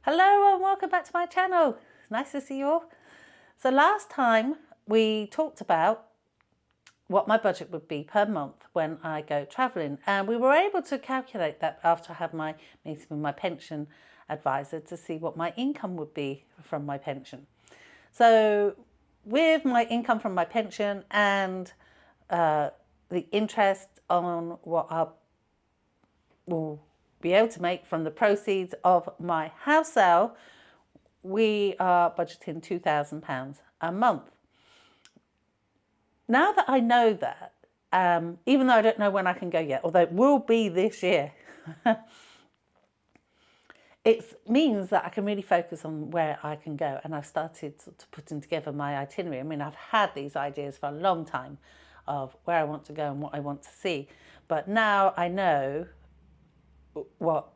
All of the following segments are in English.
Hello and welcome back to my channel. Nice to see you all. So last time we talked about what my budget would be per month when I go travelling, and we were able to calculate that after I had my meeting with my pension advisor to see what my income would be from my pension. So with my income from my pension and the interest on what I will be able to make from the proceeds of my house sale, we are budgeting £2,000 a month. Now that I know that, even though I don't know when I can go yet, although it will be this year, it means that I can really focus on where I can go. And I've started to putting together my itinerary. I mean, I've had these ideas for a long time of where I want to go and what I want to see. But now I know what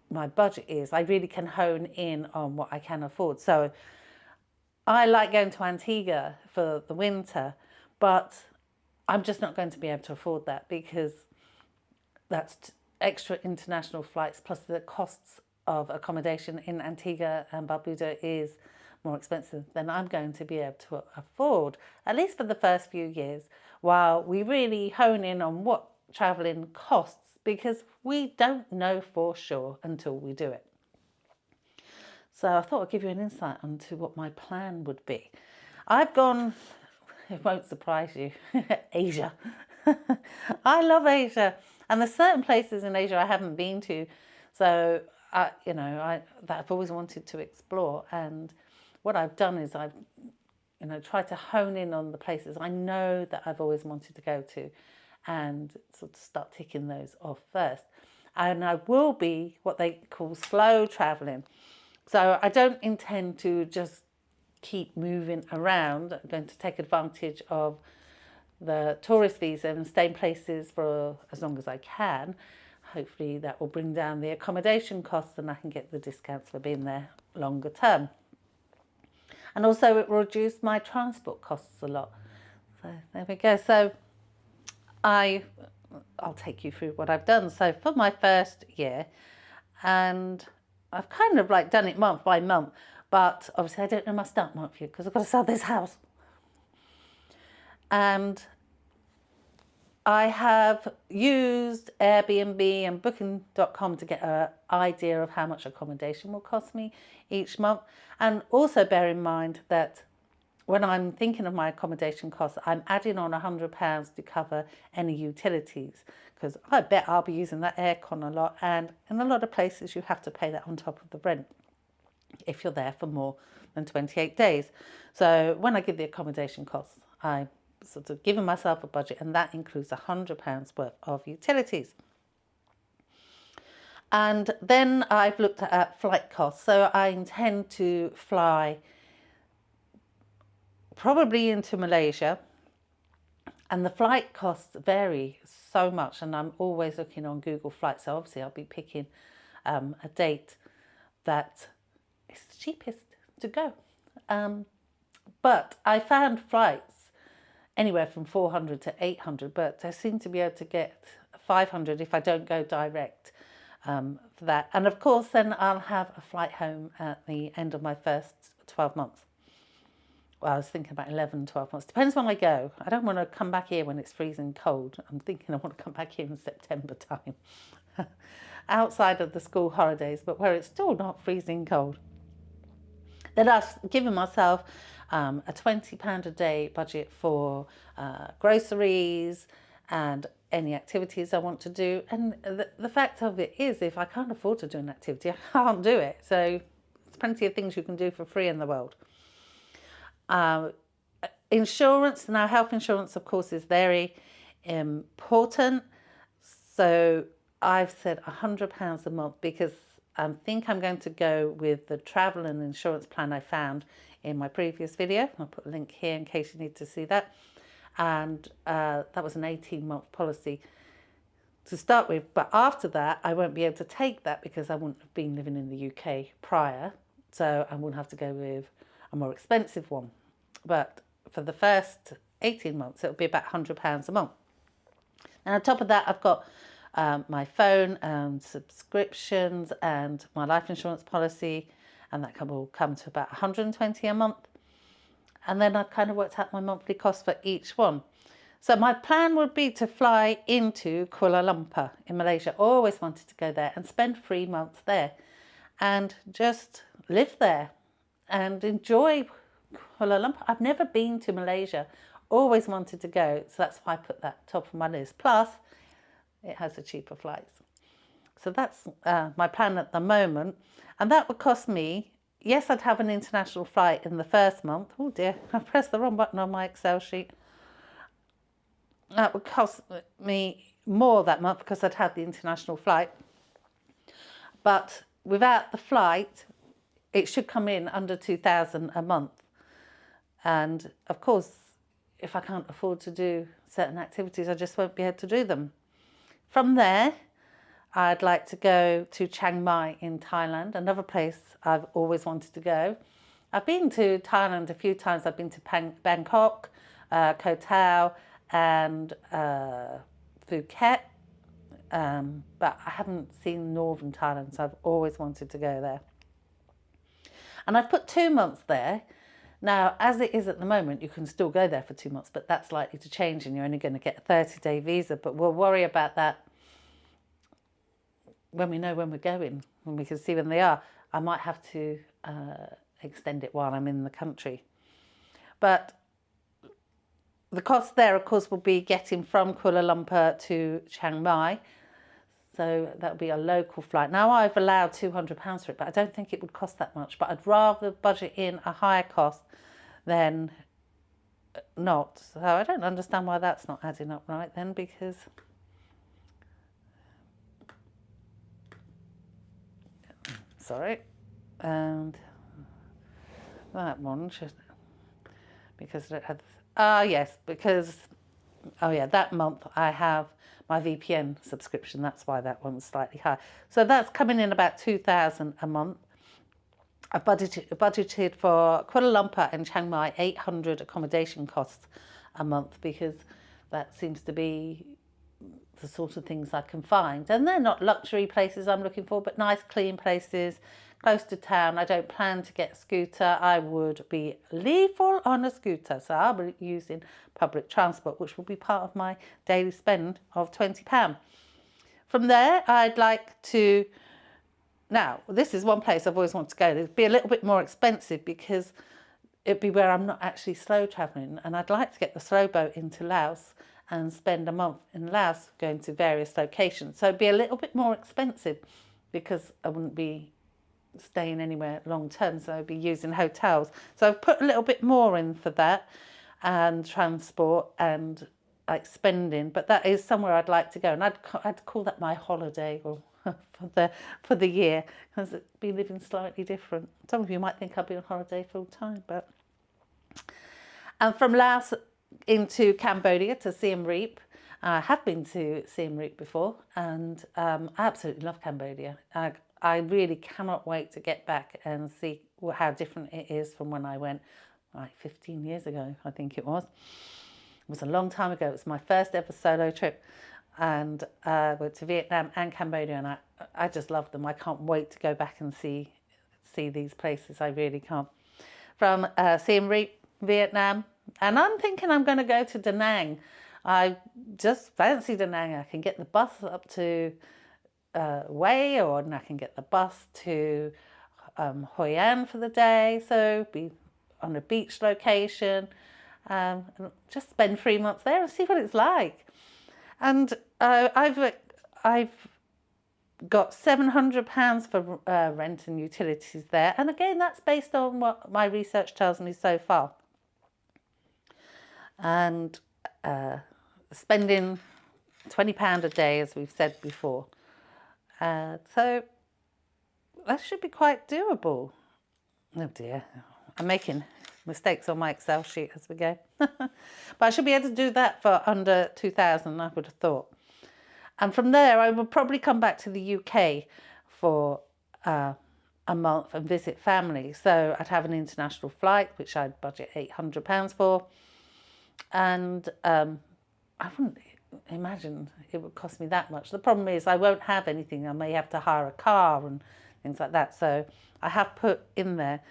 my budget is. I really can hone in on what I can afford. So I like going to Antigua for the winter, but I'm just not going to be able to afford that because that's extra international flights, plus the costs of accommodation in Antigua and Barbuda is more expensive than I'm going to be able to afford, at least for the first few years, while we really hone in on what traveling costs, because we don't know for sure until we do it. So I thought I'd give you an insight into what my plan would be. I've gone, it won't surprise you, Asia. I love Asia, and there's certain places in Asia I haven't been to, so that I've always wanted to explore. And what I've done is I've tried to hone in on the places I know that I've always wanted to go to, and sort of start ticking those off first. And I will be what they call slow traveling. So I don't intend to just keep moving around. I'm going to take advantage of the tourist visa and stay in places for as long as I can. Hopefully that will bring down the accommodation costs and I can get the discounts for being there longer term. And also it will reduce my transport costs a lot. So there we go. So I'll take you through what I've done. So for my first year, and I've kind of like done it month by month, but obviously I don't know my start month yet because I've got to sell this house. And I have used Airbnb and booking.com to get an idea of how much accommodation will cost me each month. And also bear in mind that when I'm thinking of my accommodation costs, I'm adding on £100 to cover any utilities, because I bet I'll be using that aircon a lot, and in a lot of places you have to pay that on top of the rent if you're there for more than 28 days. So when I give the accommodation costs, I sort of given myself a budget, and that includes £100 worth of utilities. And then I've looked at flight costs. So I intend to fly probably into Malaysia, and the flight costs vary so much, and I'm always looking on Google Flights, so obviously I'll be picking a date that is the cheapest to go. But I found flights anywhere from 400 to 800, but I seem to be able to get 500 if I don't go direct for that. And of course then I'll have a flight home at the end of my first 12 months. Well, I was thinking about 11, 12 months. Depends when I go. I don't want to come back here when it's freezing cold. I'm thinking I want to come back here in September time. Outside of the school holidays, but where it's still not freezing cold. Then I've given myself a £20 a day budget for groceries and any activities I want to do. And the fact of it is, if I can't afford to do an activity, I can't do it. So there's plenty of things you can do for free in the world. Insurance, now health insurance of course is very important, so I've said £100 a month because I think I'm going to go with the travel and insurance plan I found in my previous video. I'll put a link here in case you need to see that. And that was an 18-month policy to start with, but after that I won't be able to take that because I wouldn't have been living in the UK prior, so I wouldn't have to go with a more expensive one. But for the first 18 months it'll be about £100 a month. And on top of that I've got my phone and subscriptions and my life insurance policy, and that will come to about 120 a month. And then I kind of worked out my monthly cost for each one. So my plan would be to fly into Kuala Lumpur in Malaysia. Always wanted to go there and spend 3 months there and just live there and enjoy Kuala Lumpur. I've never been to Malaysia, always wanted to go, so that's why I put that top of my list. Plus, it has the cheaper flights. So that's my plan at the moment, and that would cost me, yes, I'd have an international flight in the first month. Oh dear, I pressed the wrong button on my Excel sheet. That would cost me more that month because I'd have the international flight. But without the flight, it should come in under 2,000 a month. And of course, if I can't afford to do certain activities, I just won't be able to do them. From there, I'd like to go to Chiang Mai in Thailand, another place I've always wanted to go. I've been to Thailand a few times. I've been to Bangkok, Koh Tao and Phuket, but I haven't seen northern Thailand, so I've always wanted to go there. And I've put 2 months there. Now, as it is at the moment, you can still go there for 2 months, but that's likely to change and you're only going to get a 30-day visa. But we'll worry about that when we know when we're going, when we can see when they are. I might have to extend it while I'm in the country. But the cost there, of course, will be getting from Kuala Lumpur to Chiang Mai. So that would be a local flight. Now, I've allowed £200 for it, but I don't think it would cost that much. But I'd rather budget in a higher cost than not. So I don't understand why that's not adding up right then, because sorry, and that one should, because it had, yes, because, oh yeah, that month I have my VPN subscription. That's why that one's slightly higher. So that's coming in about 2,000 a month. I've budgeted for Kuala Lumpur and Chiang Mai 800 accommodation costs a month, because that seems to be the sort of things I can find. And they're not luxury places I'm looking for, but nice clean places close to town. I don't plan to get a scooter. I would be lethal on a scooter, so I'll be using public transport, which will be part of my daily spend of £20. From there, I'd like to, now this is one place I've always wanted to go. It'd be a little bit more expensive because it'd be where I'm not actually slow travelling, and I'd like to get the slow boat into Laos and spend a month in Laos going to various locations. So it'd be a little bit more expensive because I wouldn't be staying anywhere long term, so I'd be using hotels. So I've put a little bit more in for that, and transport and like spending, but that is somewhere I'd like to go, and I'd call that my holiday, or for the year, because it'd be living slightly different. Some of you might think I'll be on holiday full time, but and from Laos into Cambodia to Siem Reap. I have been to Siem Reap before, and I absolutely love Cambodia. I really cannot wait to get back and see how different it is from when I went like 15 years ago, I think it was. It was a long time ago. It was my first ever solo trip, and I went to Vietnam and Cambodia, and I just love them. I can't wait to go back and see these places. I really can't. From Siem Reap, Vietnam, and I'm thinking I'm going to go to Da Nang. I just fancy Da Nang. I can get the bus up to Hue, or I can get the bus to Hoi An for the day, so be on a beach location, and just spend 3 months there and see what it's like. And I've got £700 for rent and utilities there, and again that's based on what my research tells me so far. And spending £20 a day, as we've said before. So that should be quite doable. Oh dear, I'm making mistakes on my Excel sheet as we go. But I should be able to do that for under 2,000, I would have thought. And from there, I would probably come back to the UK for a month and visit family. So I'd have an international flight, which I'd budget £800 for. And I wouldn't imagine it would cost me that much. The problem is I won't have anything. I may have to hire a car and things like that. So I have put in there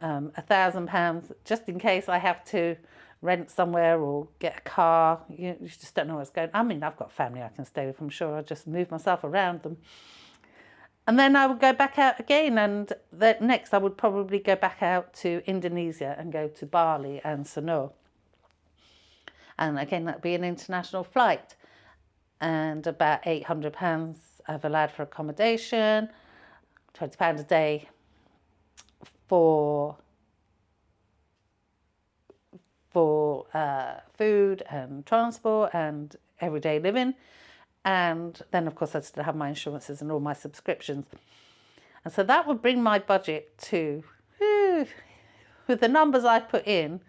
£1,000 just in case I have to rent somewhere or get a car. You just don't know what's going on. I mean, I've got family I can stay with. I'm sure I'll just move myself around them. And then I would go back out again, and next I would probably go back out to Indonesia and go to Bali and Sanur. And again, that'd be an international flight, and about £800 I've allowed for accommodation, £20 a day for food and transport and everyday living. And then, of course, I still have my insurances and all my subscriptions. And so that would bring my budget to, with the numbers I've put in,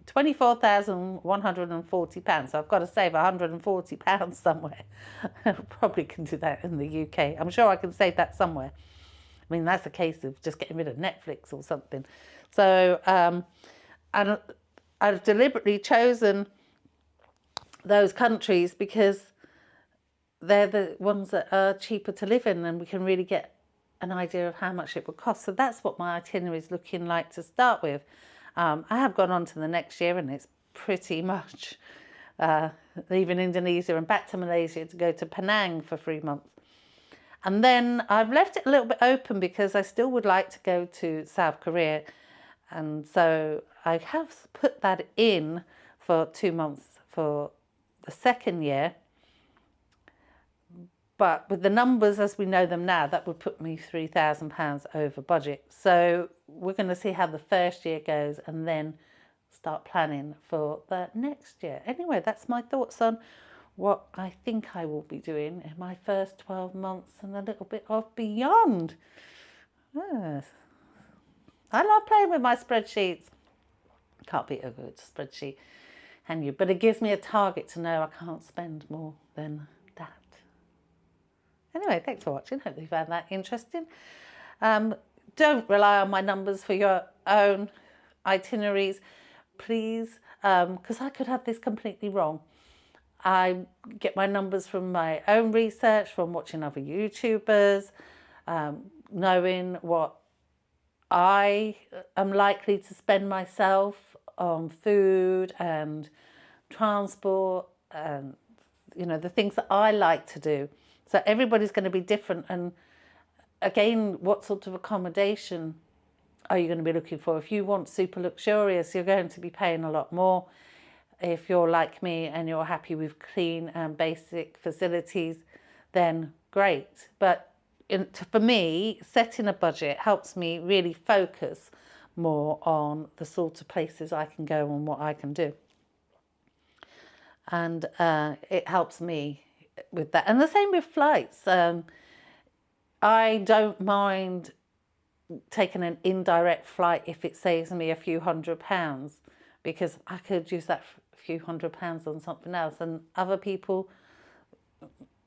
£24,140. So I've got to save £140 somewhere. I probably can do that in the UK. I'm sure I can save that somewhere. I mean, that's a case of just getting rid of Netflix or something. So I've deliberately chosen those countries because they're the ones that are cheaper to live in, and we can really get an idea of how much it would cost. So that's what my itinerary is looking like to start with. I have gone on to the next year, and it's pretty much leaving Indonesia and back to Malaysia to go to Penang for 3 months. And then I've left it a little bit open because I still would like to go to South Korea. And so I have put that in for 2 months for the second year. But with the numbers as we know them now, that would put me £3,000 over budget. So we're going to see how the first year goes and then start planning for the next year. Anyway, that's my thoughts on what I think I will be doing in my first 12 months and a little bit of beyond. Yes. I love playing with my spreadsheets. Can't beat a good spreadsheet, can you? But it gives me a target to know I can't spend more than that. Anyway, thanks for watching. Hope you found that interesting. Don't rely on my numbers for your own itineraries, please, because I could have this completely wrong. I get my numbers from my own research, from watching other YouTubers, knowing what I am likely to spend myself on food and transport and, the things that I like to do. So everybody's going to be different. And again, what sort of accommodation are you going to be looking for? If you want super luxurious, you're going to be paying a lot more. If you're like me and you're happy with clean and basic facilities, then great. But for me, setting a budget helps me really focus more on the sort of places I can go and what I can do. And it helps me with that. And the same with flights. I don't mind taking an indirect flight if it saves me a few £100s, because I could use that few £100s on something else, and other people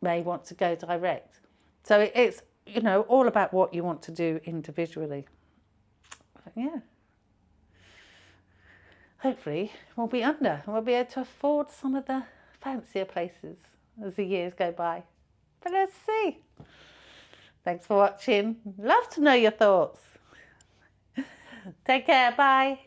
may want to go direct. So it's, all about what you want to do individually. But yeah. Hopefully we'll be under and we'll be able to afford some of the fancier places as the years go by. But let's see. Thanks for watching. Love to know your thoughts. Take care. Bye.